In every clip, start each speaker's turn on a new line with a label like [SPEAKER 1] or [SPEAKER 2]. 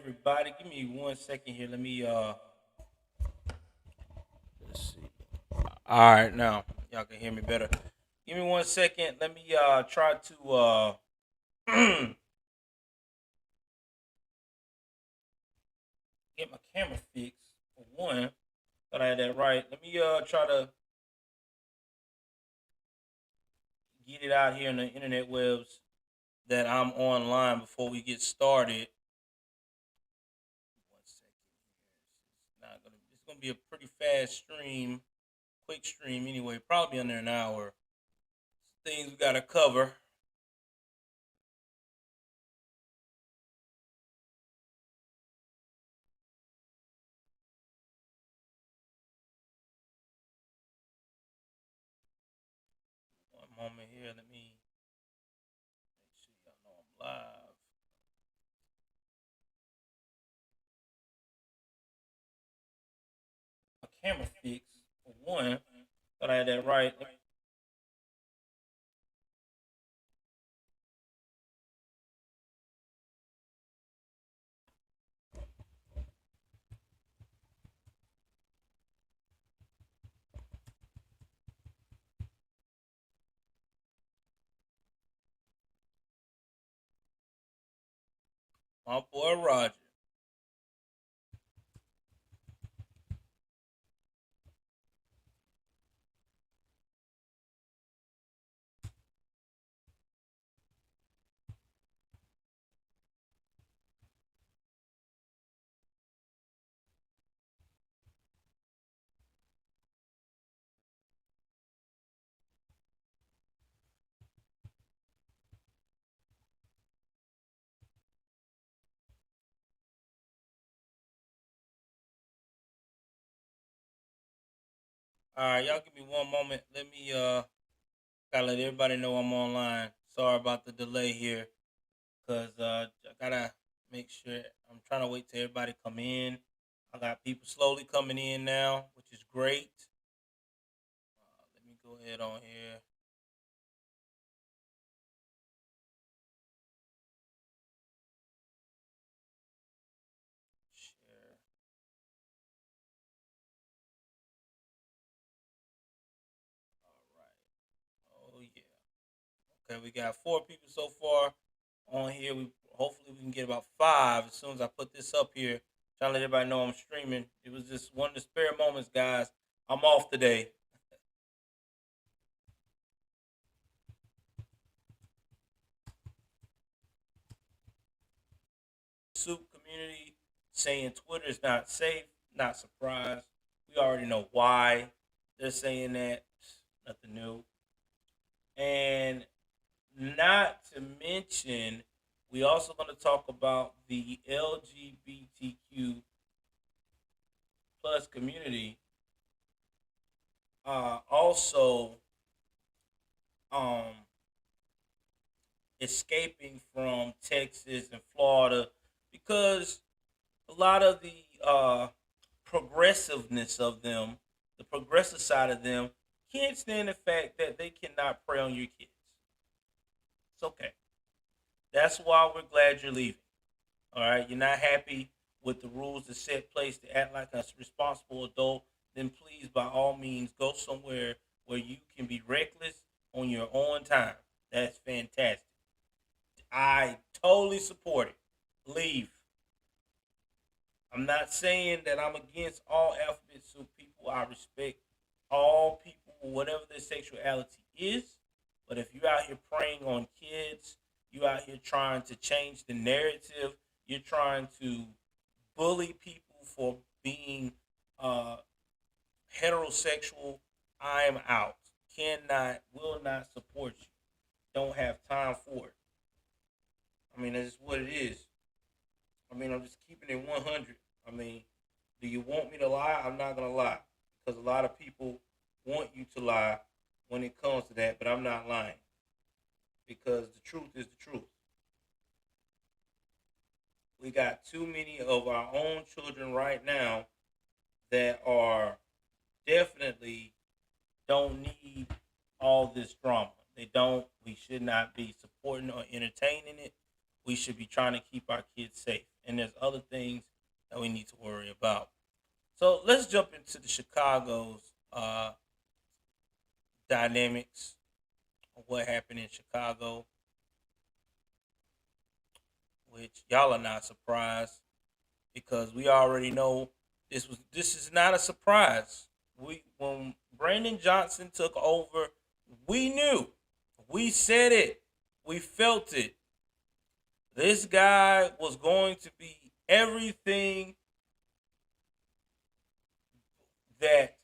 [SPEAKER 1] everybody. Give me 1 second here. Let me let's see. All right, now y'all can hear me better. Give me 1 second. Let me try to get my camera fixed for one. Thought I had that right. Let me try to get it out here in the internet webs that I'm online before we get started. 1 second here. It's gonna be a pretty fast stream, quick stream anyway, probably under an hour. Things we gotta cover. One moment here. Let me make sure y'all know I'm live. My camera fixed for one. Thought I had that right. My boy Roger. All right, y'all give me one moment. Let me gotta let everybody know I'm online. Sorry about the delay here, cause I gotta make sure I'm trying to wait till everybody come in. I got people slowly coming in now, which is great. Let me go ahead on here. Share. All right. Oh yeah. Okay, we got four people so far on here. We hopefully we can get about five as soon as I put this up here. Trying to let everybody know I'm streaming. It was just one of the spare moments, guys. I'm off today. Soup community saying Twitter is not safe. Not surprised. We already know why they're saying that. Nothing new. And not to mention, we also going to talk about the LGBTQ plus community. Also, um, escaping from Texas and Florida because a lot of the progressiveness of them, the progressive side of them, can't stand the fact that they cannot prey on your kids. It's okay. That's why we're glad you're leaving. All right, you're not happy with the rules that set place to act like a responsible adult. Then please, by all means, go somewhere where you can be reckless on your own time. That's fantastic. I totally support it. Leave. I'm not saying that I'm against all alphabet soup people. I respect all people, whatever their sexuality is. But if you're out here preying on kids, you out here trying to change the narrative, you're trying to bully people for being uh, heterosexual, I'm out. Cannot, will not support you. Don't have time for it. I mean, that's what it is. I mean, I'm just keeping it 100. I mean, do you want me to lie? I'm not going to lie. Because a lot of people want you to lie when it comes to that, but I'm not lying. Because the truth is the truth. We got too many of our own children right now that are definitely don't need all this drama. They don't. We should not be supporting or entertaining it. We should be trying to keep our kids safe. and there's other things that we need to worry about. So let's jump into the Chicago's dynamics of what happened in Chicago, which y'all are not surprised because we already know this is not a surprise. When Brandon Johnson took over, we knew. We said it. We felt it. This guy was going to be everything that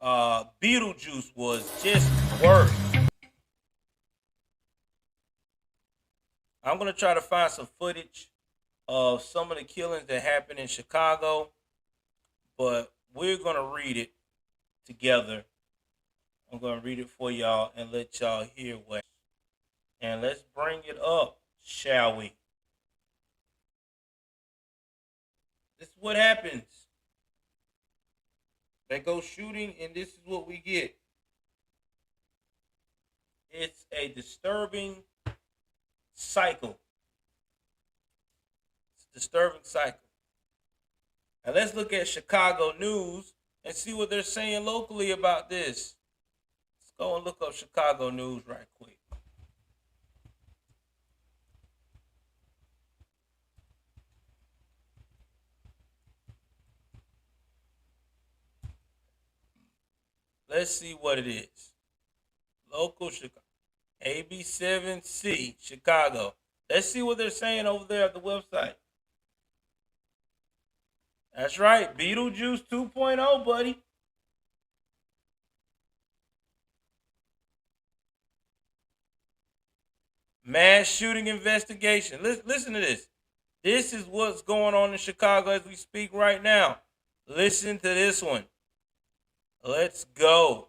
[SPEAKER 1] Beetlejuice was, just worse. I'm going to try to find some footage of some of the killings that happened in Chicago, but we're going to read it together. I'm going to read it for y'all and let y'all hear what. And let's bring it up, shall we? This is what happens. They go shooting, and this is what we get. It's a disturbing cycle. It's a disturbing cycle. Now let's look at Chicago news and see what they're saying locally about this. Let's go and look up Chicago news right quick. Let's see what it is. Local Chicago. AB7C, Chicago. Let's see what they're saying over there at the website. That's right. Beetlejuice 2.0, buddy. Mass shooting investigation. Listen to this. This is what's going on in Chicago as we speak right now. Listen to this one. Let's go.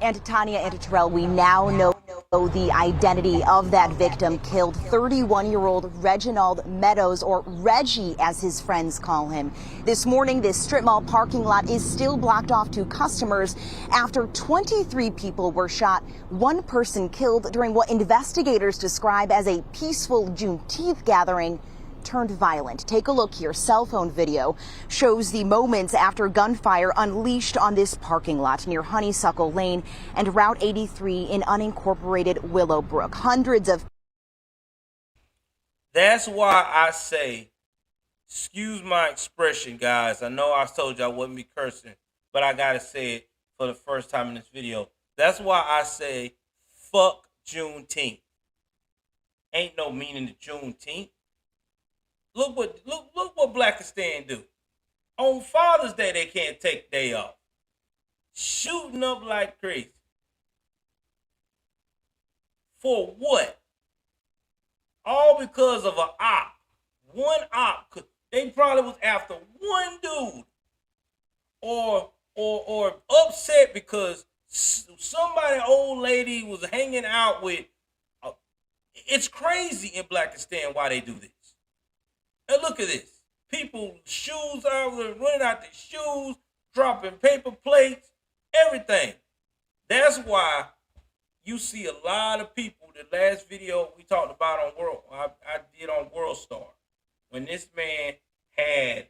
[SPEAKER 2] And Tanya and Terrell, we now know the identity of that victim killed, 31-year-old Reginald Meadows, or Reggie as his friends call him. This morning, this strip mall parking lot is still blocked off to customers after 23 people were shot, one person killed during what investigators describe as a peaceful Juneteenth gathering turned violent. Take a look here. Cell phone video shows the moments after gunfire unleashed on this parking lot near Honeysuckle Lane and Route 83 in unincorporated Willowbrook. Hundreds of...
[SPEAKER 1] That's why I say, excuse my expression, guys. I know I told you I wouldn't be cursing, but I gotta say it for the first time in this video. That's why I say, fuck Juneteenth. Ain't no meaning to Juneteenth. Look what Blackistan do. On Father's Day, they can't take the day off. Shooting up like crazy. For what? All because of an op. One op. They probably was after one dude. Or upset because somebody, old lady, was hanging out with. It's crazy in Blackistan why they do this. And look at this. People, shoes out there, running out their shoes, dropping paper plates, everything. That's why you see a lot of people, the last video we talked about on I did on World Star, when this man had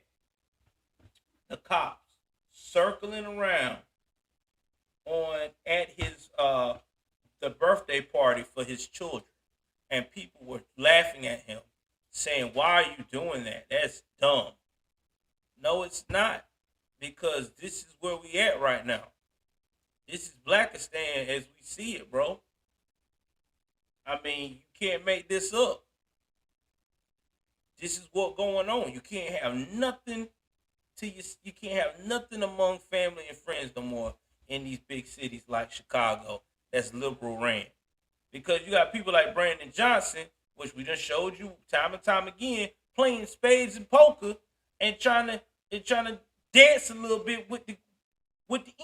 [SPEAKER 1] the cops circling around at his the birthday party for his children, and people were laughing at him, saying, why are you doing that? That's dumb. No, it's not. Because this is where we at right now. This is Blackistan as we see it, bro. I mean, you can't make this up. This is what's going on. You can't have nothing you can't have nothing among family and friends no more in these big cities like Chicago that's liberal ran. Because you got people like Brandon Johnson, which we just showed you time and time again, playing spades and poker and trying to dance a little bit with the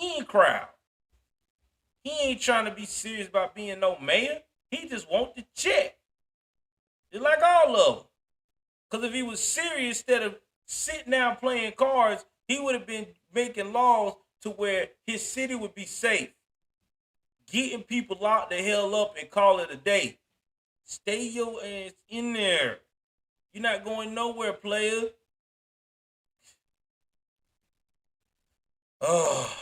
[SPEAKER 1] in crowd. He ain't trying to be serious about being no mayor. He just want the check. Just like all of them. Because if he was serious, instead of sitting down playing cards, he would have been making laws to where his city would be safe. Getting people locked the hell up and call it a day. Stay your ass in there. You're not going nowhere, player. Oh.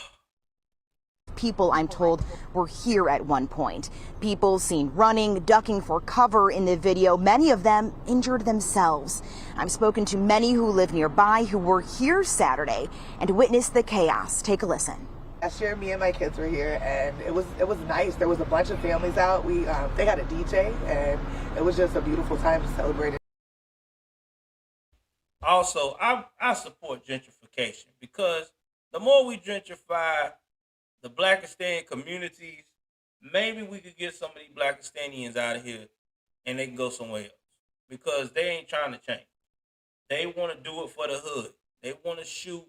[SPEAKER 2] People, I'm told, were here at one point. People seen running, ducking for cover in the video. Many of them injured themselves. I've spoken to many who live nearby who were here Saturday and witnessed the chaos. Take a listen.
[SPEAKER 3] Last year, me and my kids were here, and it was nice. There was a bunch of families out. They had a DJ, and it was just a beautiful time to celebrate it.
[SPEAKER 1] Also, I support gentrification because the more we gentrify the Blackistan communities, maybe we could get some of these Blackistanians out of here and they can go somewhere else because they ain't trying to change. They want to do it for the hood. They want to shoot.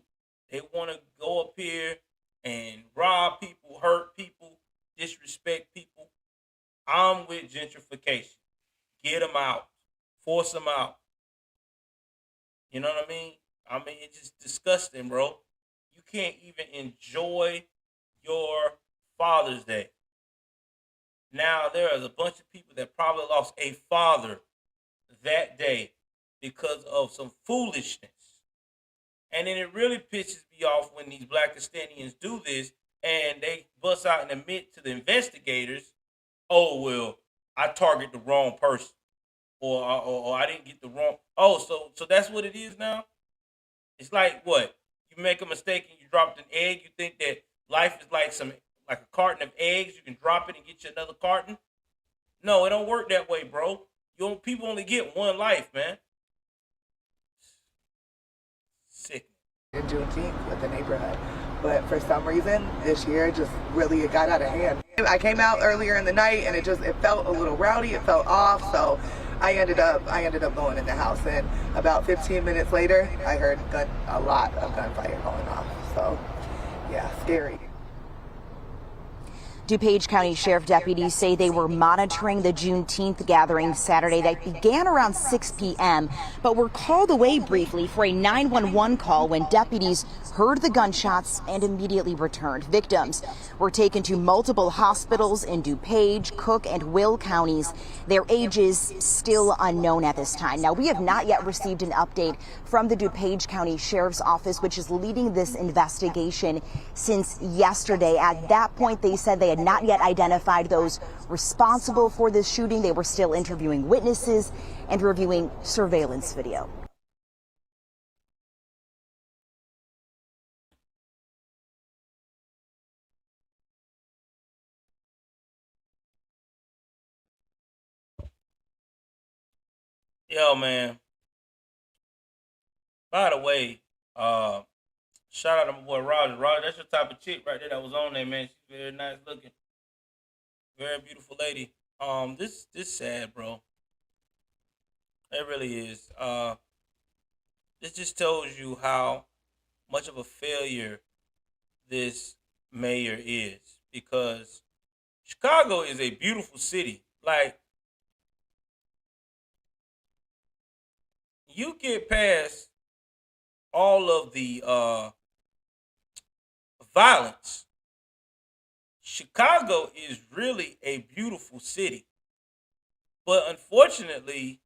[SPEAKER 1] They want to go up here and rob people, hurt people, disrespect people. I'm with gentrification. Get them out. Force them out. You know what I mean? I mean, it's just disgusting, bro. You can't even enjoy your Father's Day. Now, there is a bunch of people that probably lost a father that day because of some foolishness. And then it really pisses me off when these Blackistanians do this and they bust out and admit to the investigators, oh, well, I target the wrong person. Or I didn't get the wrong. Oh, so that's what it is now? It's like what? You make a mistake and you dropped an egg. You think that life is like a carton of eggs. You can drop it and get you another carton. No, it don't work that way, bro. People only get one life, man. Sick.
[SPEAKER 3] In Juneteenth with the neighborhood, but for some reason this year just really it got out of hand. I came out earlier in the night and it felt a little rowdy. It felt off, so I ended up going in the house, and about 15 minutes later I heard a lot of gunfire going off. So yeah, scary.
[SPEAKER 2] DuPage County Sheriff deputies say they were monitoring the Juneteenth gathering Saturday that began around 6 p.m., but were called away briefly for a 911 call when deputies heard the gunshots and immediately returned. Victims were taken to multiple hospitals in DuPage, Cook, and Will counties. Their ages still unknown at this time. Now, we have not yet received an update from the DuPage County Sheriff's Office, which is leading this investigation since yesterday. At that point, they said they had not yet identified those responsible for this shooting. They were still interviewing witnesses and reviewing surveillance video.
[SPEAKER 1] Yo, man. By the way, shout out to my boy Roger. Roger, that's your type of chick right there that was on there, man. She's very nice looking. Very beautiful lady. This sad, bro. It really is. This just tells you how much of a failure this mayor is, because Chicago is a beautiful city. Like, you get past all of the violence, Chicago is really a beautiful city. But unfortunately,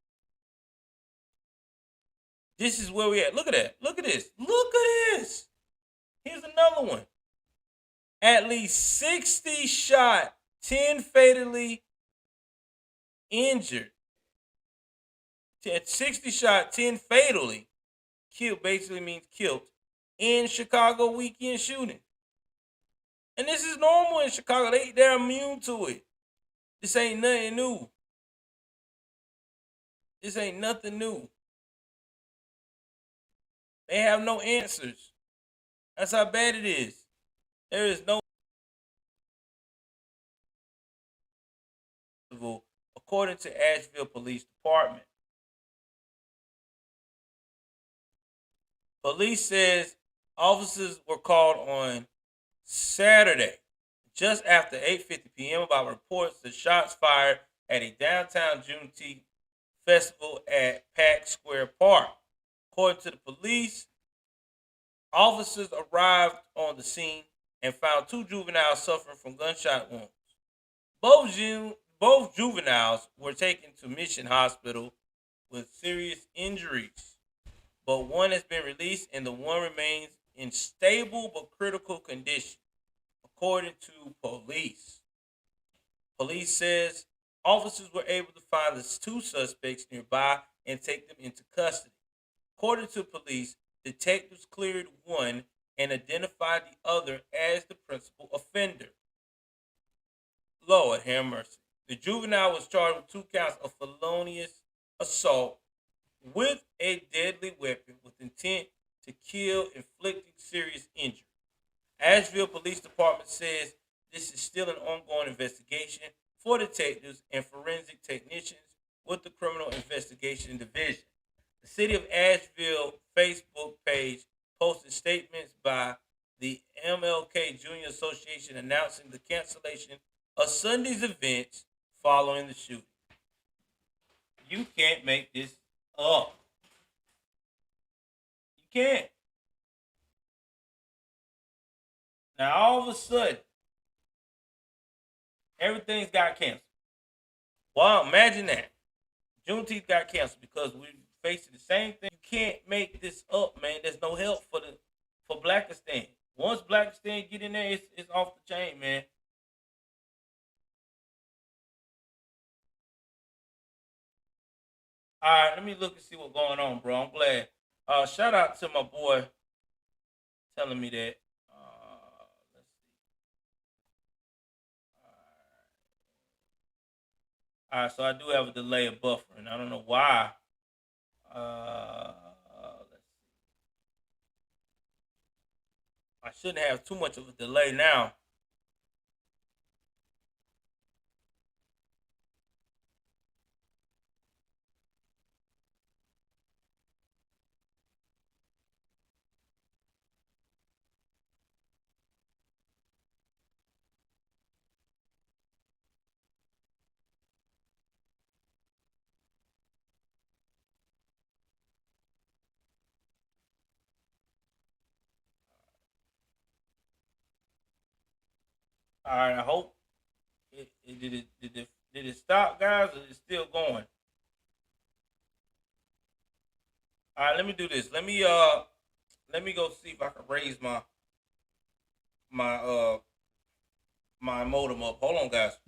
[SPEAKER 1] this is where we at. Look at that. Look at this. Look at this. Here's another one. At least 60 shot, 10 fatally injured. 60 shot, 10 fatally killed, basically means killed, in Chicago weekend shooting. And this is normal in Chicago. They're immune to it. This ain't nothing new. This ain't nothing new. They have no answers. That's how bad it is. There is no, according to Asheville Police Department. Police says officers were called on Saturday, just after 8:50 p.m. about reports of shots fired at a downtown Juneteenth festival at Pack Square Park. According to the police, officers arrived on the scene and found two juveniles suffering from gunshot wounds. both juveniles were taken to Mission Hospital with serious injuries, but one has been released and the one remains in stable but critical condition, according to police. Police says officers were able to find the two suspects nearby and take them into custody. According to police, detectives cleared one and identified the other as the principal offender. Lord have mercy. The juvenile was charged with 2 counts of felonious assault with a deadly weapon with intent to kill, inflicting serious injury. Asheville Police Department says this is still an ongoing investigation for detectives and forensic technicians with the Criminal Investigation Division. The City of Asheville Facebook page posted statements by the MLK Junior Association announcing the cancellation of Sunday's events following the shooting. You can't make this up. You can't. Now, all of a sudden, everything's got canceled. Wow, imagine that. Juneteenth got canceled because we're facing the same thing. You can't make this up, man. There's no help for Blackistan. Once Blackistan get in there, it's off the chain, man. All right, let me look and see what's going on, bro. I'm glad. Shout out to my boy telling me that. Let's see. All right, so I do have a delay of buffering. I don't know why. Let's see. I shouldn't have too much of a delay now. All right, I hope did it stop, guys, or is it still going? All right, let me do this. Let me go see if I can raise my my modem up. Hold on, guys.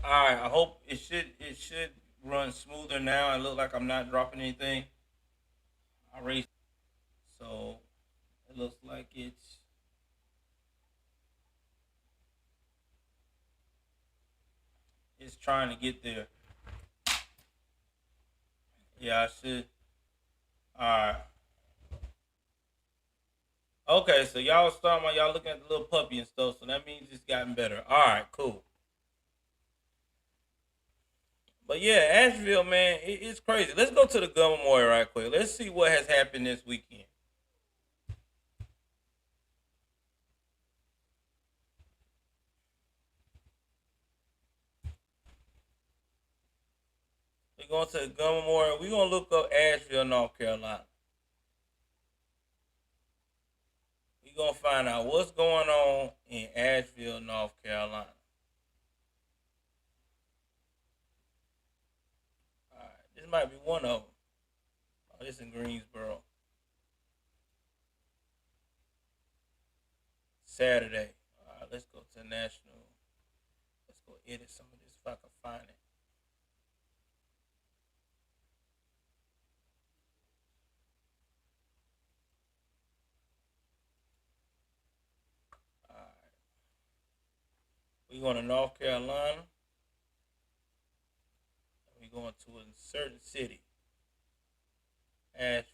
[SPEAKER 1] All right, I hope it should run smoother now. It look like I'm not dropping anything. I raised, so it looks like it's trying to get there. Yeah, I should. All right. Okay, so y'all was talking about y'all looking at the little puppy and stuff, so that means it's gotten better. All right, cool. But yeah, Asheville, man, it's crazy. Let's go to the gun memorial right quick. Let's see what has happened this weekend. We're going to the gun memorial. We're gonna look up Asheville, North Carolina. We're gonna find out what's going on in Asheville, North Carolina. This might be one of them. Oh, this in Greensboro. Saturday. All right, let's go to national. Let's go edit some of this if I can find it. All right. We're going to North Carolina. We're going to a certain city. Asheville.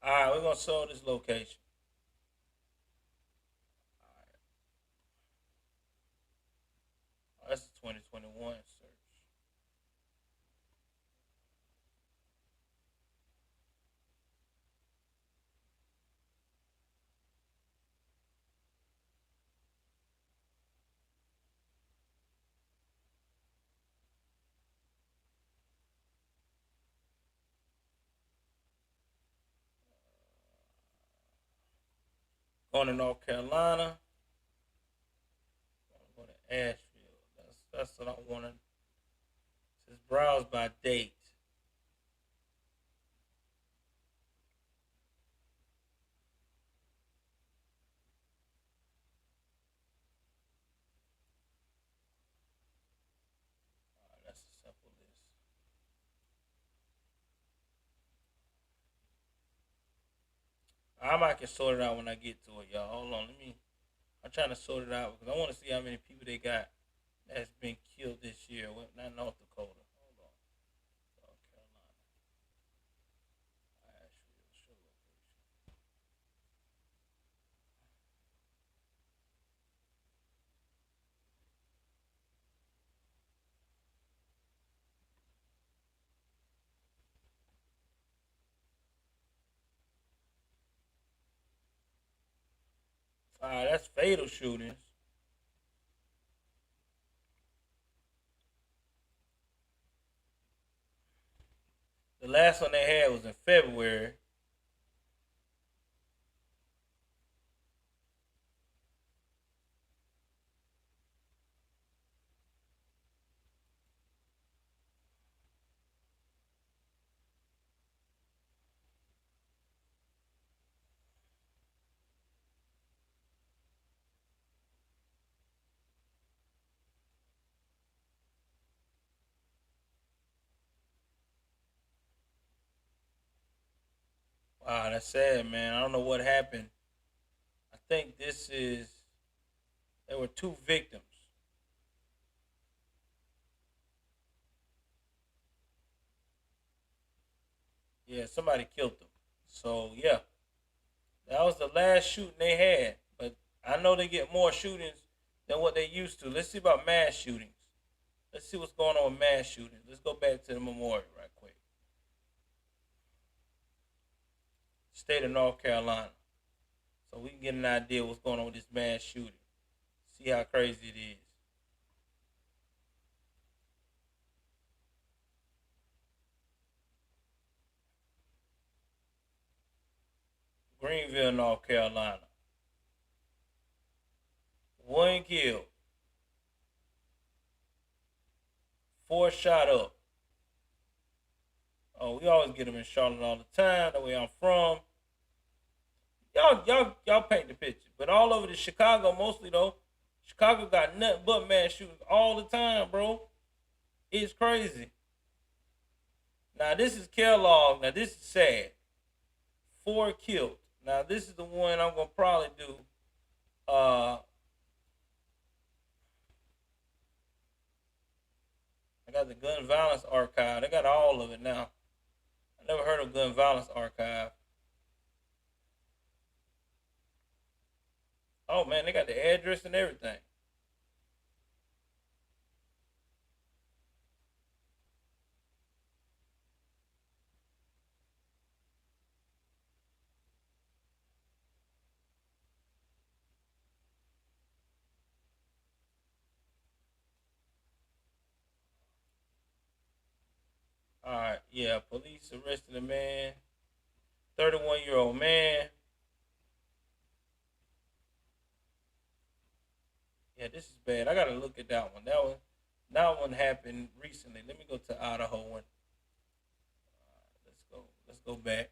[SPEAKER 1] All right, we're going to show this location. All right. Oh, that's a 2021 search. Going to North Carolina. Go to Asheville. That's what I want to. It says browse by date. All right, that's a simple list. I might can sort it out when I get to it, y'all. Hold on, I'm trying to sort it out because I want to see how many people they got that's been killed this year. Well, not North Dakota. Hold on. North Carolina. Asheville. Show location. All right, that's fatal shootings. The last one they had was in February. Wow, that's sad, man. I don't know what happened. I think there were two victims. Yeah, somebody killed them. So, yeah, that was the last shooting they had. But I know they get more shootings than what they used to. Let's see about mass shootings. Let's see what's going on with mass shootings. Let's go back to the memorial right quick. State of North Carolina. So we can get an idea what's going on with this mass shooting. See how crazy it is. Greenville, North Carolina. One killed. Four shot up. Oh, we always get them in Charlotte all the time. The way I'm from. Y'all paint the picture. But all over the Chicago, mostly though, Chicago got nothing but mass shootings all the time, bro. It's crazy. Now this is Kellogg. Now this is sad. Four killed. Now this is the one I'm gonna probably do. I got the gun violence archive. They got all of it now. I never heard of gun violence archive. Oh man, they got the address and everything. police arrested a man, 31-year-old man. Yeah, this is bad. I gotta look at that one. That one happened recently. Let me go to Idaho one. Let's go. Let's go back.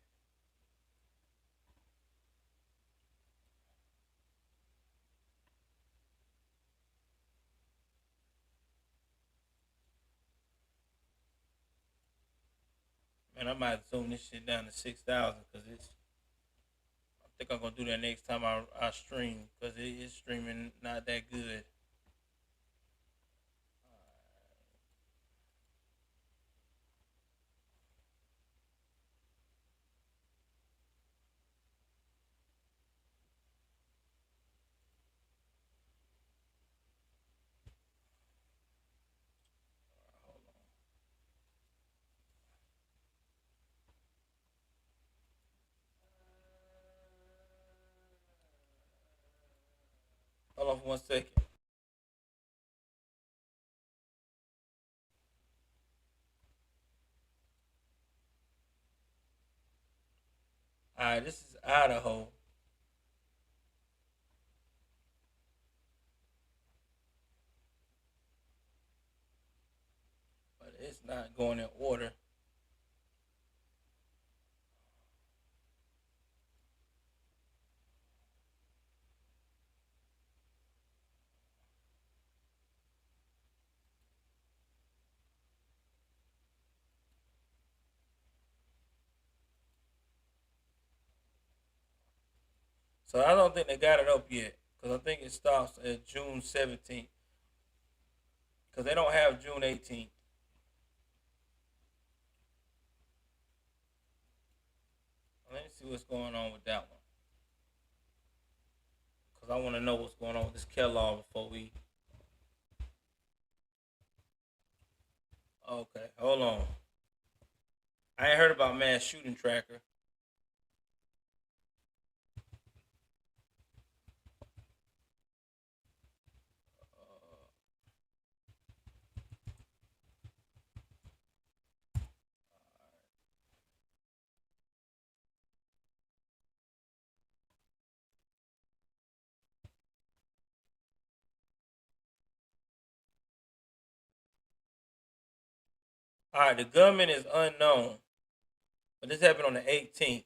[SPEAKER 1] Man, I might zoom this shit down to 6,000 because it's. I think I'm gonna do that next time I stream because it is streaming not that good. Hold on for 1 second. All right, this is Idaho. But it's not going in order. So I don't think they got it up yet because I think it stops at June 17th because they don't have June 18th. Let me see what's going on with that one because I want to know what's going on with this Kellogg before we. Okay, hold on. I ain't heard about mass shooting tracker. All right, the gunman is unknown, but this happened on the 18th.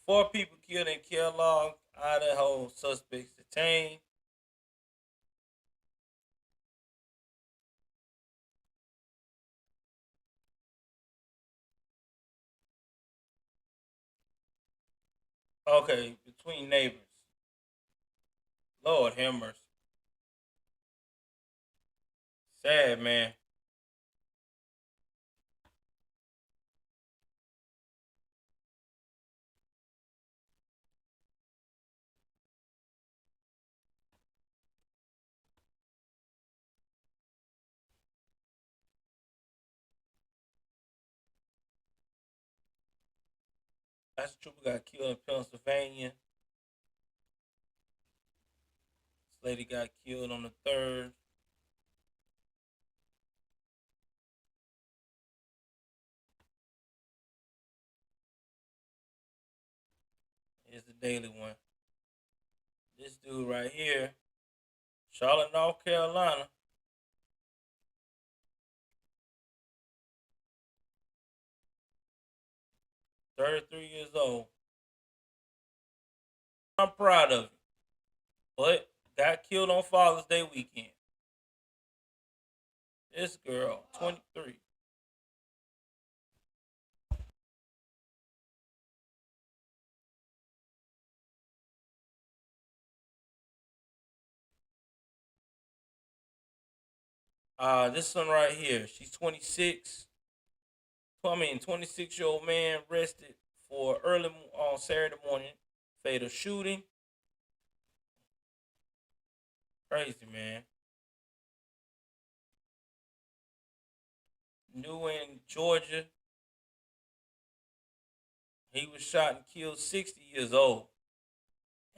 [SPEAKER 1] 4 people killed in Kellogg, Idaho. Suspects detained. Okay, between neighbors. Lord have mercy. Sad, man. That's the trooper got killed in Pennsylvania. This lady got killed on the 3rd. Here's the daily one. This dude right here, Charlotte, North Carolina. $33 old. I'm proud of him. But got killed on Father's Day weekend. This girl, 23. This one right here. She's 26. 26-year-old man arrested for early on Saturday morning fatal shooting. Crazy, man. New in Georgia. He was shot and killed 60 years old.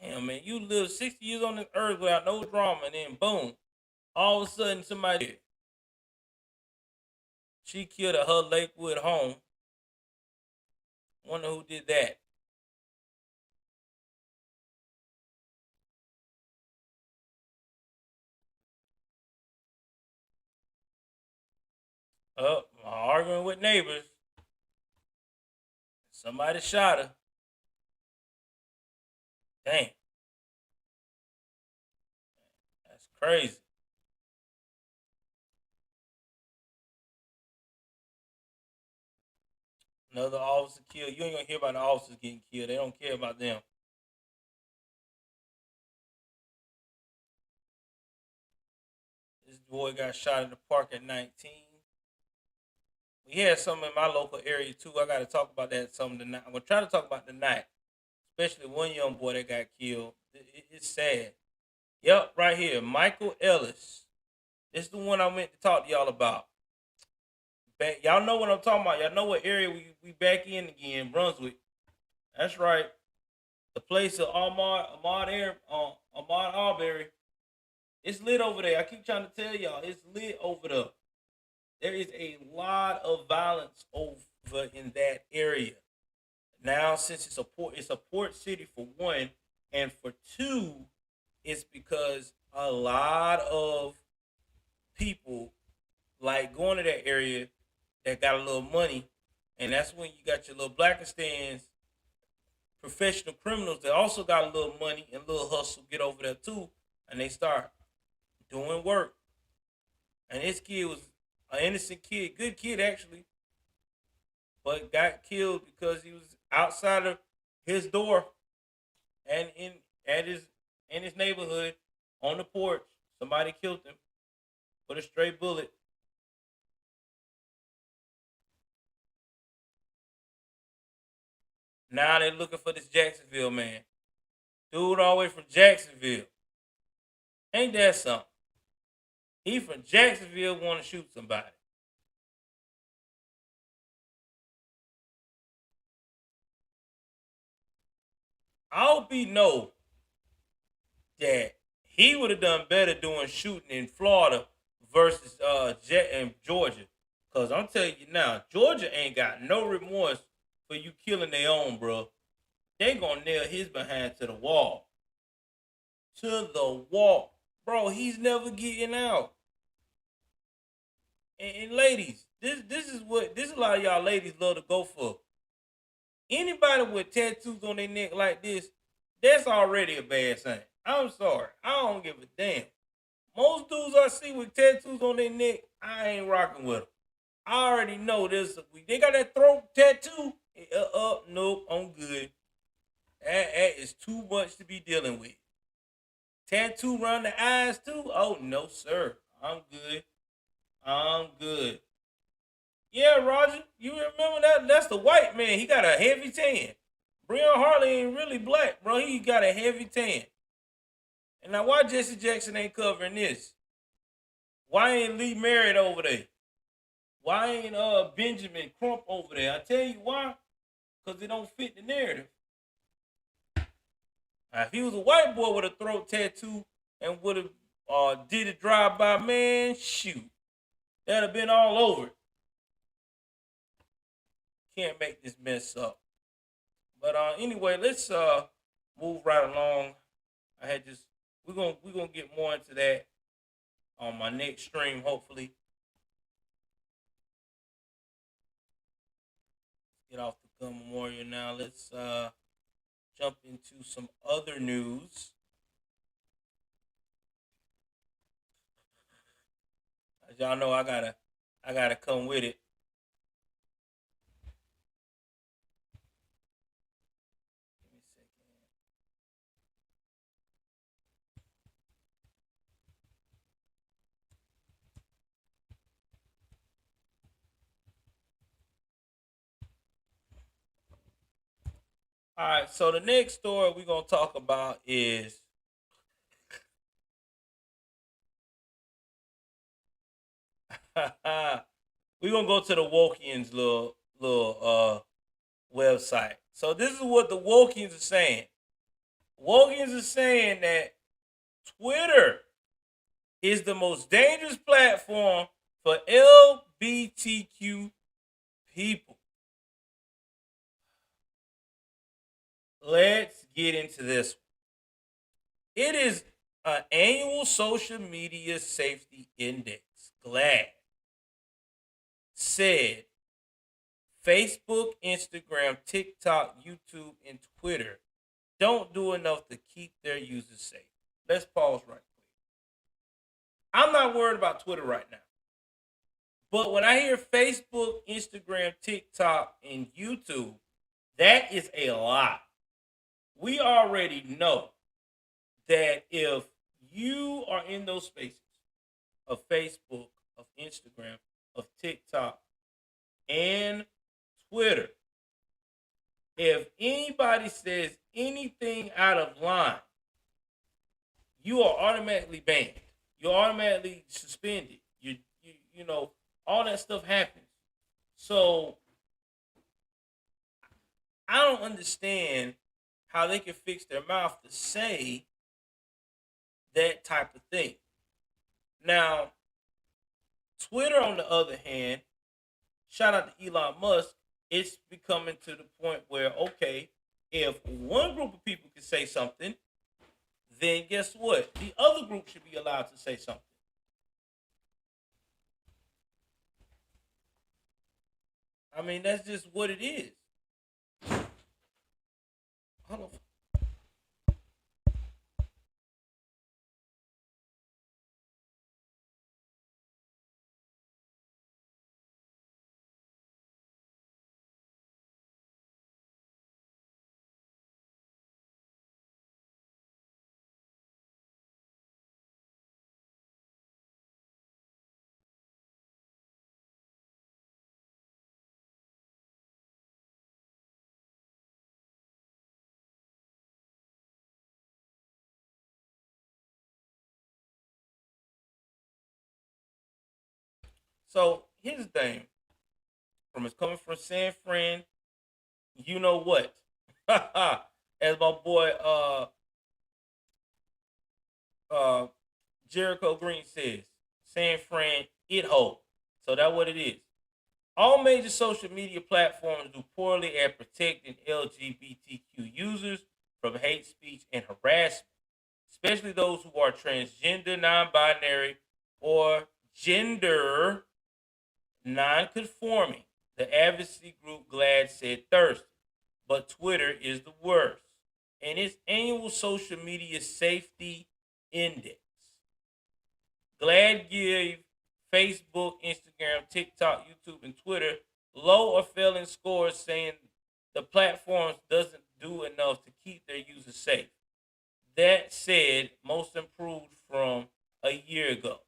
[SPEAKER 1] Damn, man, you live 60 years on this earth without no drama, and then boom, All of a sudden, somebody, she killed at her Lakewood home. Wonder who did that. Arguing with neighbors. Somebody shot her. Damn. That's crazy. Another officer killed. You ain't gonna hear about the officers getting killed. They don't care about them. This boy got shot in the park at 19. We had something in my local area too. I got to talk about that some tonight. I'm gonna try to talk about tonight, especially one young boy that got killed. It's sad. Yep, right here, Michael Ellis. This is the one I meant to talk to y'all about. Y'all know what I'm talking about. Y'all know what area we back in again, Brunswick. That's right. The place of Ahmad Arbery. It's lit over there. I keep trying to tell y'all, it's lit over there. There is a lot of violence over in that area. Now, since it's a port city for one, and for two, it's because a lot of people like going to that area that got a little money, and that's when you got your little Blackistans, professional criminals that also got a little money and a little hustle get over there too, and they start doing work. And this kid was an innocent kid, good kid actually, but got killed because he was outside of his door and in his neighborhood on the porch. Somebody killed him with a stray bullet. Now they're looking for this Jacksonville man. Dude all the way from Jacksonville. Ain't that something? He from Jacksonville want to shoot somebody. I hope he know that he would have done better doing shooting in Florida versus in Georgia. Cause I'm telling you now, Georgia ain't got no remorse for you killing their own, bro. They gonna nail his behind to the wall. To the wall. Bro, he's never getting out. And ladies, this is a lot of y'all ladies love to go for. Anybody with tattoos on their neck like this, that's already a bad sign. I'm sorry. I don't give a damn. Most dudes I see with tattoos on their neck, I ain't rocking with them. I already know this. They got that throat tattoo. Nope, I'm good. That is too much to be dealing with. Tattoo around the eyes too? Oh no, sir. I'm good. I'm good. Yeah, Roger, you remember that? That's the white man. He got a heavy tan. Breon Hartley ain't really black, bro. He got a heavy tan. And now why Jesse Jackson ain't covering this? Why ain't Lee Merritt over there? Why ain't Benjamin Crump over there? I tell you why. Because it don't fit the narrative. Now, if he was a white boy with a throat tattoo and would have did a drive-by, man, shoot. That'd have been all over. Can't make this mess up. But anyway, let's move right along. We're gonna get more into that on my next stream, hopefully. Get off the gun memorial now. Let's jump into some other news. As y'all know, I gotta come with it. Give me a second. All right, so the next story we're gonna talk about is we're gonna go to the Wokians little website. So this is what the Wokians are saying. Wokians are saying that Twitter is the most dangerous platform for LGBTQ people. Let's get into this. It is an annual social media safety index. GLAD said Facebook, Instagram, TikTok, YouTube, and Twitter don't do enough to keep their users safe. Let's pause right quick. I'm not worried about Twitter right now. But when I hear Facebook, Instagram, TikTok, and YouTube, that is a lot. We already know that if you are in those spaces of Facebook, of Instagram, of TikTok, and Twitter, if anybody says anything out of line, you are automatically banned. You're automatically suspended. You know, all that stuff happens. So I don't understand how they can fix their mouth to say that type of thing. Now, Twitter, on the other hand, shout out to Elon Musk, it's becoming to the point where, okay, if one group of people can say something, then guess what? The other group should be allowed to say something. I mean, that's just what it is. Hold on. So here's the thing. From it's coming from San Fran, you know what? As my boy Jericho Green says, San Fran, it hold. So that's what it is. All major social media platforms do poorly at protecting LGBTQ users from hate speech and harassment, especially those who are transgender, non-binary, or gender non-conforming. The advocacy group GLAD said Thursday, but Twitter is the worst. And its annual social media safety index, GLAD gave Facebook, Instagram, TikTok, YouTube, and Twitter low or failing scores, saying the platforms doesn't do enough to keep their users safe. That said, most improved from a year ago.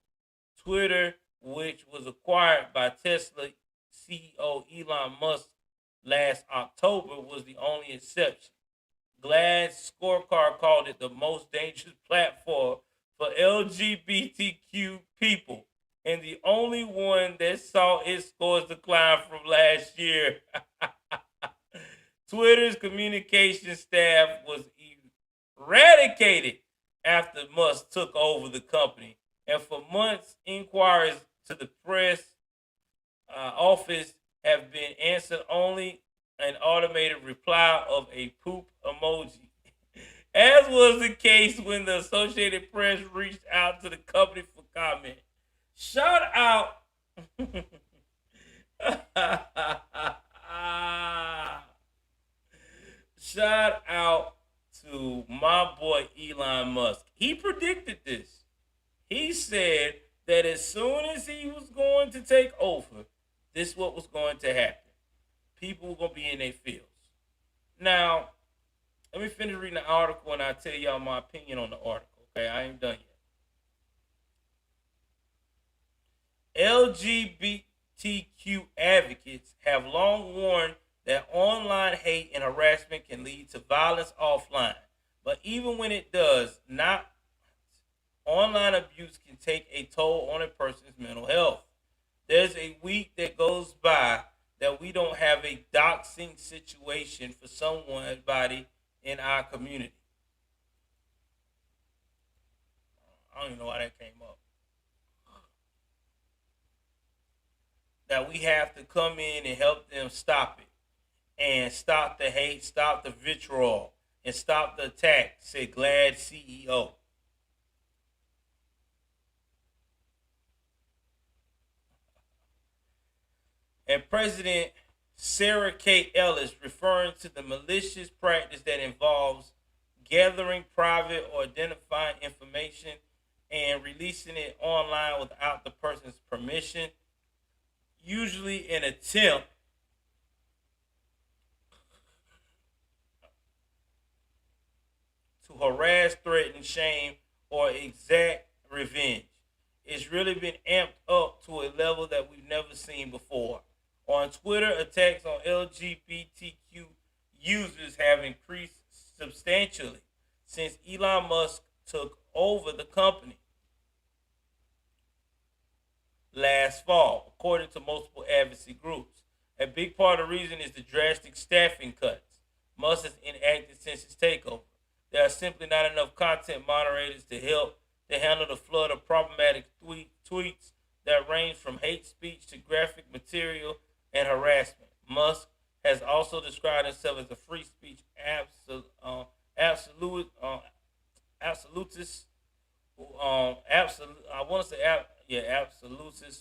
[SPEAKER 1] Twitter, which was acquired by Tesla CEO Elon Musk last October, was the only exception. GLAD's scorecard called it the most dangerous platform for LGBTQ people, and the only one that saw its scores decline from last year. Twitter's communication staff was eradicated after Musk took over the company, and for months, inquiries to the press office have been answered only an automated reply of a poop emoji, as was the case when the Associated Press reached out to the company for comment. Shout out. Shout out to my boy Elon Musk. He predicted this. He said that as soon as he was going to take over, this is what was going to happen. People were going to be in their fields. Now, let me finish reading the article and I'll tell y'all my opinion on the article. Okay, I ain't done yet. LGBTQ advocates have long warned that online hate and harassment can lead to violence offline. But even when it does not, online abuse can take a toll on a person's mental health. There's a week that goes by that we don't have a doxing situation for somebody in our community. I don't even know why that came up. that we have to come in and help them stop it and stop the hate, stop the vitriol, and stop the attack, said GLAAD CEO. And President Sarah K. Ellis, referring to the malicious practice that involves gathering private or identifying information and releasing it online without the person's permission, usually an attempt to harass, threaten, shame, or exact revenge. It's really been amped up to a level that we've never seen before. On Twitter, attacks on LGBTQ users have increased substantially since Elon Musk took over the company last fall, according to multiple advocacy groups. A big part of the reason is the drastic staffing cuts Musk has enacted since his takeover. There are simply not enough content moderators to help to handle the flood of problematic tweets that range from hate speech to graphic material and harassment. Musk has also described himself as a free speech absolutist. Absolutist,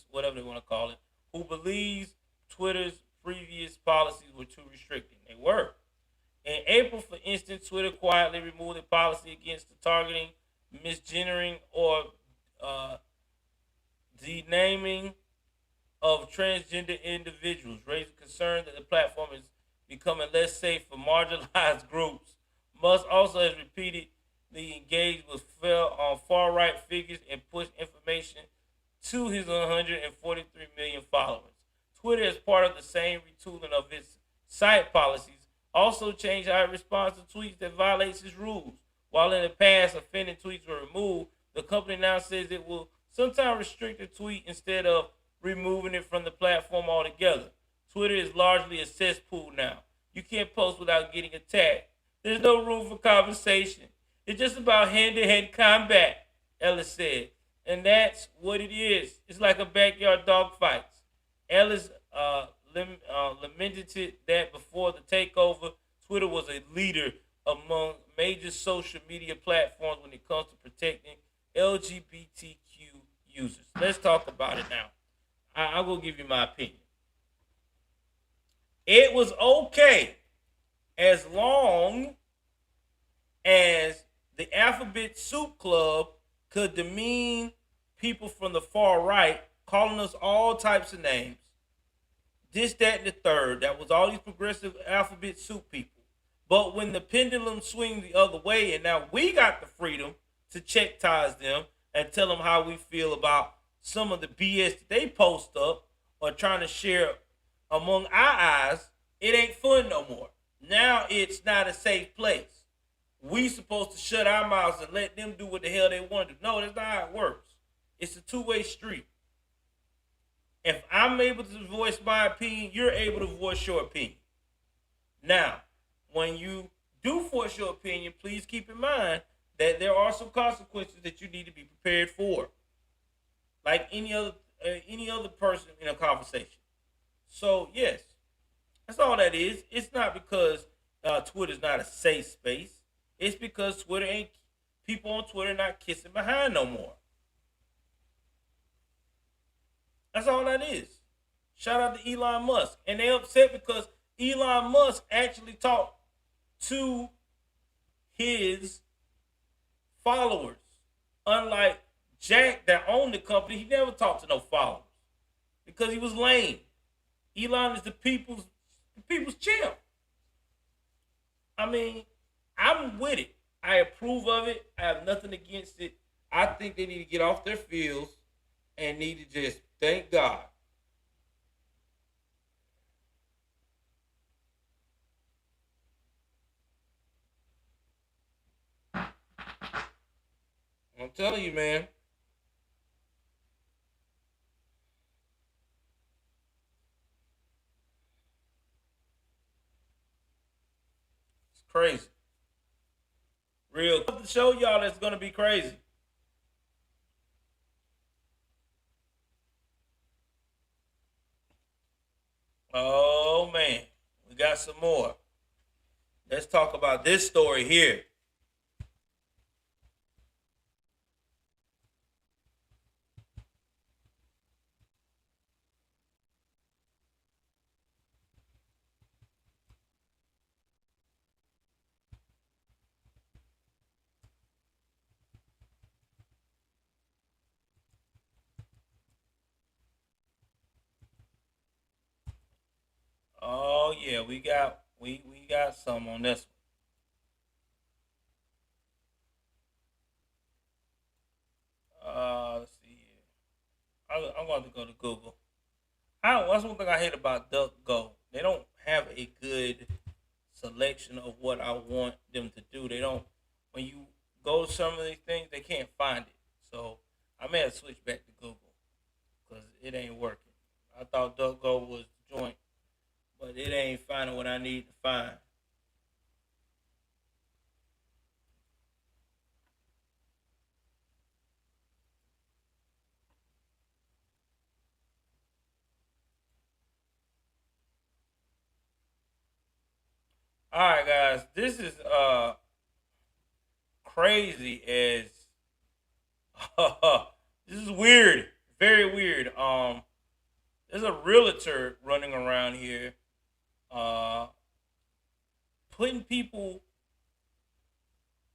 [SPEAKER 1] whatever they want to call it, who believes Twitter's previous policies were too restricting. They were. In April, for instance, Twitter quietly removed a policy against the targeting, misgendering, or denaming of transgender individuals, raising concern that the platform is becoming less safe for marginalized groups. Musk also has repeatedly engaged with far-right figures and pushed information to his 143 million followers. Twitter, as part of the same retooling of its site policies, also changed how it responds to tweets that violates its rules. While in the past offending tweets were removed, the company now says it will sometimes restrict a tweet instead of removing it from the platform altogether. Twitter is largely a cesspool now. You can't post without getting attacked. There's no room for conversation. It's just about hand-to-hand combat, Ellis said. And that's what it is. It's like a backyard dogfight. Ellis lamented that before the takeover, Twitter was a leader among major social media platforms when it comes to protecting LGBTQ users. Let's talk about it now. I will give you my opinion. It was okay as long as the Alphabet Soup Club could demean people from the far right, calling us all types of names. This, that, and the third. That was all these progressive Alphabet Soup people. But when the pendulum swings the other way, and now we got the freedom to check-ties them and tell them how we feel about some of the BS that they post up or trying to share among our eyes, it ain't fun no more. Now it's not a safe place. We supposed to shut our mouths and let them do what the hell they want to do. No, that's not how it works. It's a two-way street. If I'm able to voice my opinion, you're able to voice your opinion. Now, when you do voice your opinion, please keep in mind that there are some consequences that you need to be prepared for, like any other person in a conversation. So yes, that's all that is. It's not because Twitter's not a safe space. It's because people on Twitter not kissing behind no more. That's all that is. Shout out to Elon Musk. And they upset because Elon Musk actually talked to his followers. Unlike Jack that owned the company, he never talked to no followers because he was lame. Elon is the people's champ. I mean, I'm with it. I approve of it. I have nothing against it. I think they need to get off their fields and need to just thank God. I'm telling you, man. It's crazy. Real. To show y'all that's going to be crazy. Oh man, we got some more. Let's talk about this story here. Oh yeah, we got some on this one. Let's see here. I'm going to go to Google. That's one thing I hate about DuckGo. They don't have a good selection of what I want them to do. They don't. When you go to some of these things, they can't find it. So I may have to switch back to Google because it ain't working. I thought DuckGo was the joint, but it ain't finding what I need to find. All right, guys, this is crazy as this is weird, very weird. There's a realtor running around here, uh, putting people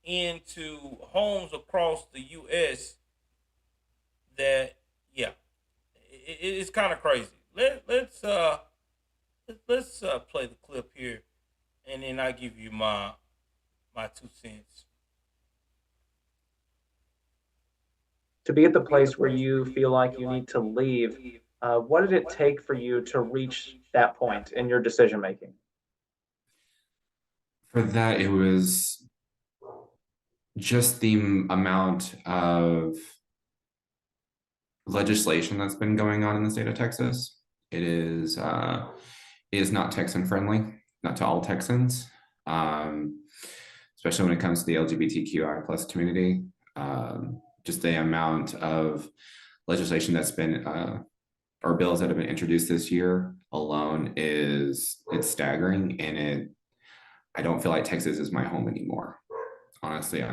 [SPEAKER 1] into homes across the U.S. that, yeah, it's kind of crazy. Let's play the clip here, and then I give you my 2 cents.
[SPEAKER 4] To be at the place where you feel like you need to leave, what did it take for you to reach that point in your decision making?
[SPEAKER 5] For that, it was just the amount of legislation that's been going on in the state of Texas. It is not Texan friendly, not to all Texans, especially when it comes to the LGBTQI plus community. Just the amount of legislation that's been or bills that have been introduced this year alone it's staggering, and I don't feel like Texas is my home anymore. Honestly,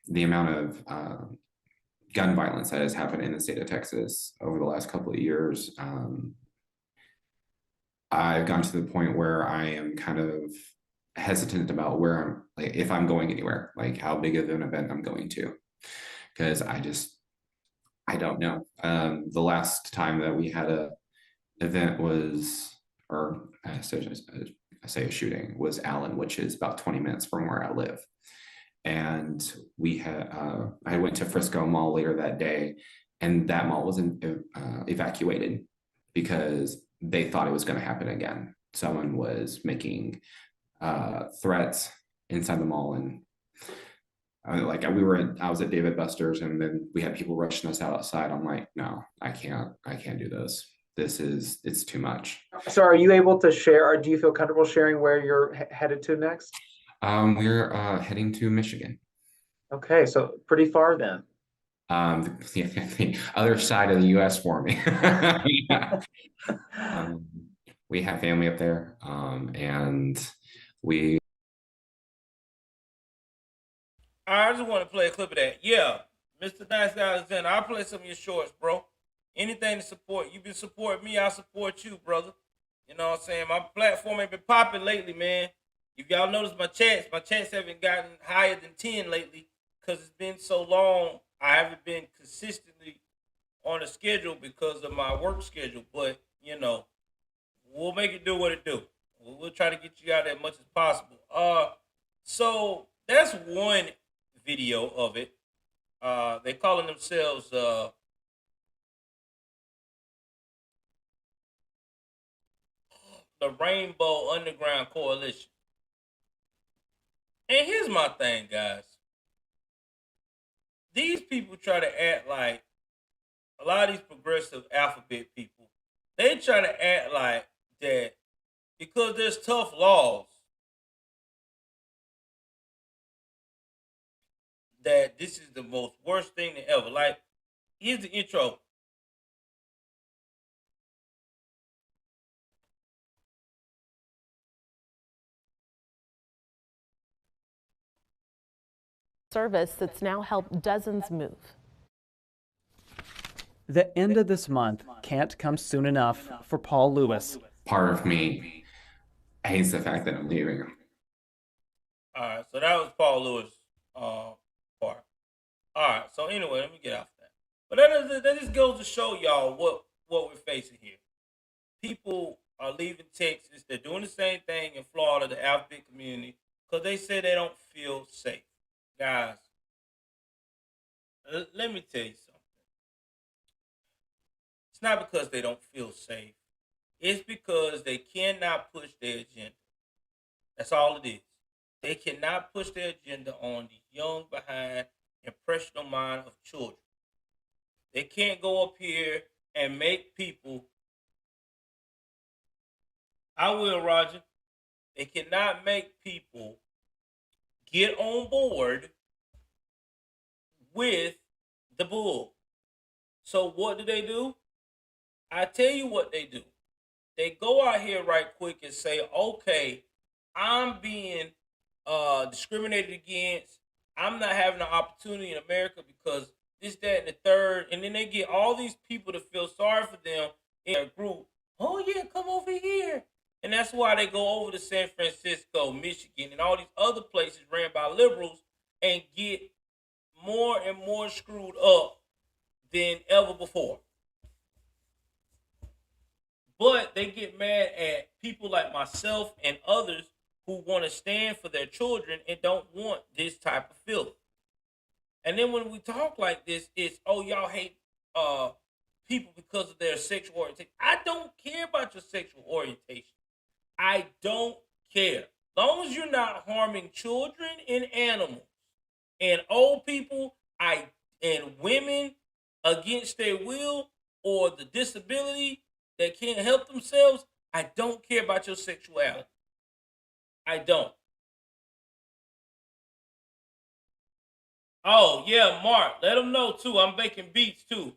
[SPEAKER 5] the amount of gun violence that has happened in the state of Texas over the last couple of years, I've gotten to the point where I am kind of hesitant about where I'm, like, if I'm going anywhere, like how big of an event I'm going to, because I don't know. The last time that we had a event was, or I say a shooting, was Allen, which is about 20 minutes from where I live. And I went to Frisco Mall later that day, and that mall was evacuated because they thought it was going to happen again. Someone was making threats inside the mall, and I was at David Buster's, and then we had people rushing us outside. I'm like, no, I can't do this. It's too much.
[SPEAKER 4] So are you able to share, or do you feel comfortable sharing where you're headed to next?
[SPEAKER 5] We're heading to Michigan.
[SPEAKER 4] Okay, so pretty far then.
[SPEAKER 5] The other side of the U.S. for me. We have family up there, and we.
[SPEAKER 1] I just want to play a clip of that. Yeah, Mr. Nice Guy Alexander, I'll play some of your shorts, bro. Anything to support. You've been supporting me, I'll support you, brother. You know what I'm saying? My platform ain't been popping lately, man. If y'all notice my chats haven't gotten higher than 10 lately because it's been so long. I haven't been consistently on a schedule because of my work schedule. But, we'll make it do what it do. We'll try to get you out as much as possible. So that's one video of it. They calling themselves the Rainbow Underground Coalition. And here's my thing, guys. These people try to act like a lot of these progressive alphabet people, they try to act like that because there's tough laws that this is the most worst thing ever. Like, here's the intro.
[SPEAKER 6] service that's now helped dozens move.
[SPEAKER 7] The end of this month can't come soon enough for Paul Lewis.
[SPEAKER 5] Part of me hates the fact that I'm leaving him.
[SPEAKER 1] All right, so that was Paul Lewis part. All right, so anyway, let me get off that. But that just goes to show y'all what we're facing here. People are leaving Texas. They're doing the same thing in Florida, the African community, because they say they don't feel safe. Guys, let me tell you something. It's not because they don't feel safe. It's because they cannot push their agenda. That's all it is. They cannot push their agenda on the young, behind, impressionable mind of children. They can't go up here and make people. I will, Roger. They cannot make people get on board with the bull. So what do? I tell you what they do. They go out here right quick and say, okay, I'm being discriminated against. I'm not having an opportunity in America because this, that, and the third. And then they get all these people to feel sorry for them in a group. Oh, yeah, come over here. And that's why they go over to San Francisco, Michigan, and all these other places ran by liberals and get more and more screwed up than ever before. But they get mad at people like myself and others who want to stand for their children and don't want this type of feeling. And then when we talk like this, it's, oh, y'all hate people because of their sexual orientation. I don't care about your sexual orientation. I don't care. As long as you're not harming children and animals and old people and women against their will or the disability that can't help themselves, I don't care about your sexuality. I don't. Oh, yeah, Mark, let them know, too. I'm making beats, too.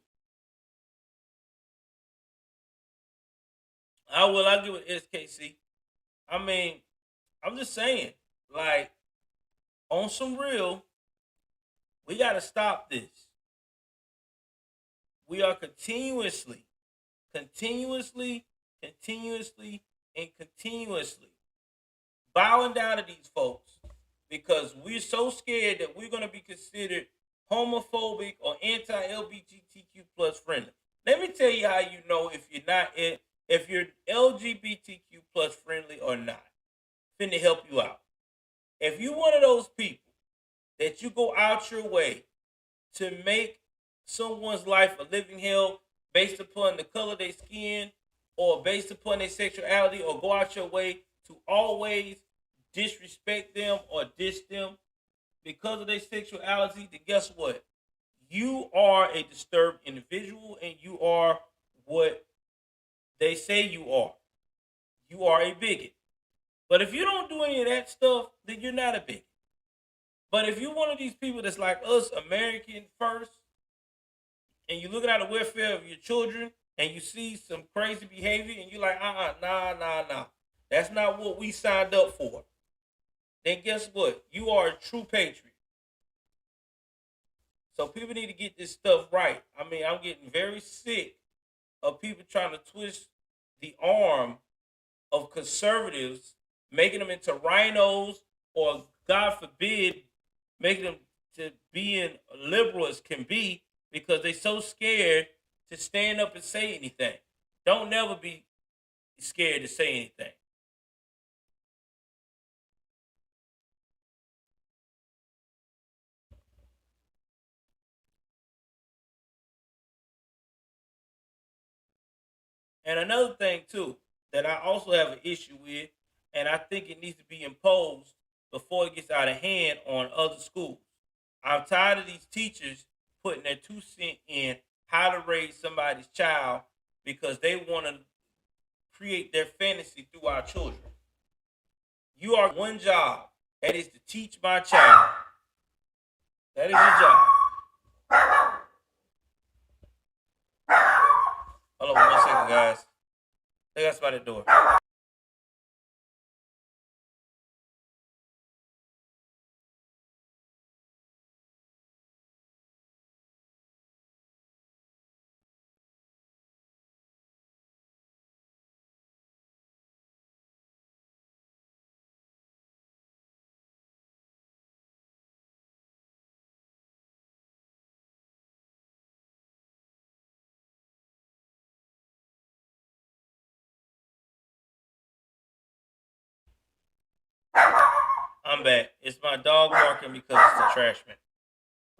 [SPEAKER 1] I'll give it SKC. I mean, I'm just saying, like, on some real, we got to stop this. We are continuously, bowing down to these folks because we're so scared that we're going to be considered homophobic or anti-LGBTQ plus friendly. Let me tell you how you know if you're LGBTQ plus friendly or not. Finna help you out. If you're one of those people that you go out your way to make someone's life a living hell based upon the color of their skin or based upon their sexuality, or go out your way to always disrespect them or diss them because of their sexuality, then guess what? You are a disturbed individual and you are what they say you are. You are a bigot. But if you don't do any of that stuff, then you're not a bigot. But if you're one of these people that's like us, American first, and you're looking at the welfare of your children and you see some crazy behavior and you're like, nah. That's not what we signed up for. Then guess what? You are a true patriot. So people need to get this stuff right. I mean, I'm getting very sick of people trying to twist the arm of conservatives, making them into rhinos, or God forbid, making them to being liberal as can be, because they're so scared to stand up and say anything. Don't never be scared to say anything. And another thing, too, that I also have an issue with, and I think it needs to be imposed before it gets out of hand on other schools. I'm tired of these teachers putting their 2 cents in how to raise somebody's child because they want to create their fantasy through our children. You are one job, that is to teach my child. That is your job. Hold on 1 second, guys. They got somebody at the door. I'm back. It's my dog barking because it's the trash man.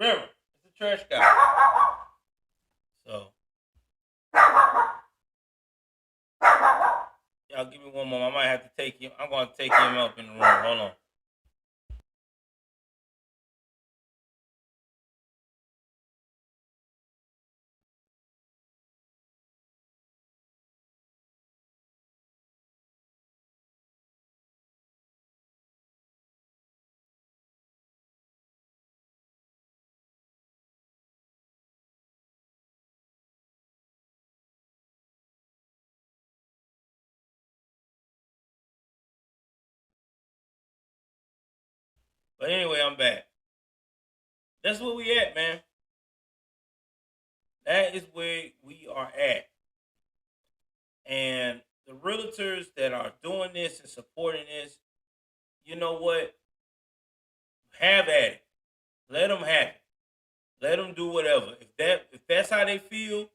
[SPEAKER 1] Remember, it's the trash guy. So, y'all give me one moment. I might have to take him. I'm going to take him up in the room. Hold on. But anyway, I'm back. That's where we at, man. That is where we are at. And the realtors that are doing this and supporting this, you know what? Have at it. Let them have it. Let them do whatever. If that's how they feel,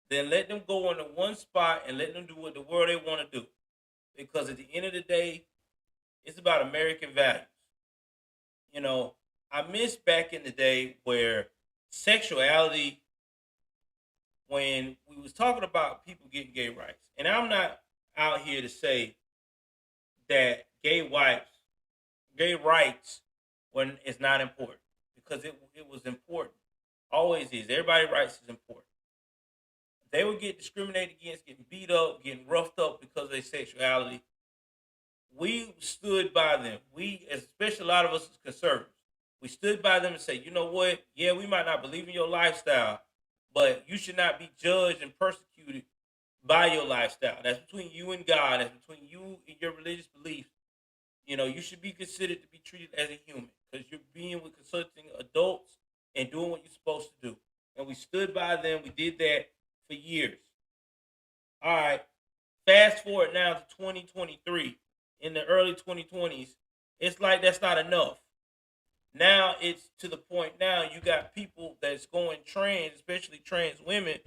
[SPEAKER 1] then let them go into one spot and let them do what the world they want to do. Because at the end of the day, it's about American values. You know, I miss back in the day where sexuality, when we was talking about people getting gay rights, and I'm not out here to say that gay rights when it's not important, because it was important, always is. Everybody's rights is important. They would get discriminated against, getting beat up, getting roughed up because of their sexuality. We stood by them. We, especially a lot of us as conservatives, we stood by them and said, you know what? Yeah, we might not believe in your lifestyle, but you should not be judged and persecuted by your lifestyle. That's between you and God. That's between you and your religious beliefs. You know, you should be considered to be treated as a human because you're being with consulting adults and doing what you're supposed to do. And we stood by them. We did that for years. All right. Fast forward now to 2023. In the early 2020s, it's like that's not enough. Now it's to the point now you got people that's going trans, especially trans women,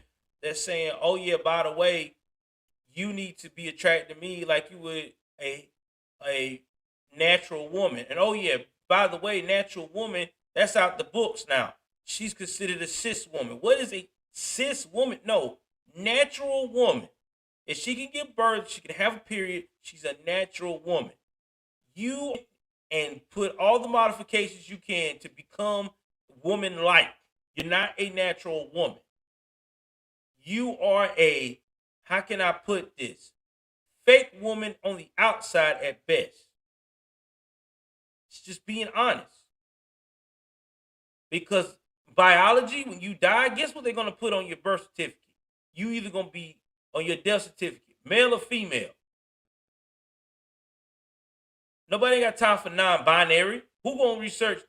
[SPEAKER 1] that's saying, oh yeah, by the way, you need to be attracted to me like you would a natural woman. And oh yeah, by the way, natural woman, that's out the books now. She's considered a cis woman. What is a cis woman? No, natural woman. If she can give birth, she can have a period, she's a natural woman. You and put all the modifications you can to become woman-like. You're not a natural woman. You are a, how can I put this? Fake woman on the outside at best. It's just being honest. Because biology, when you die, guess what they're going to put on your birth certificate? You either going to be on your death certificate, male or female. Nobody got time for non-binary. Who gonna research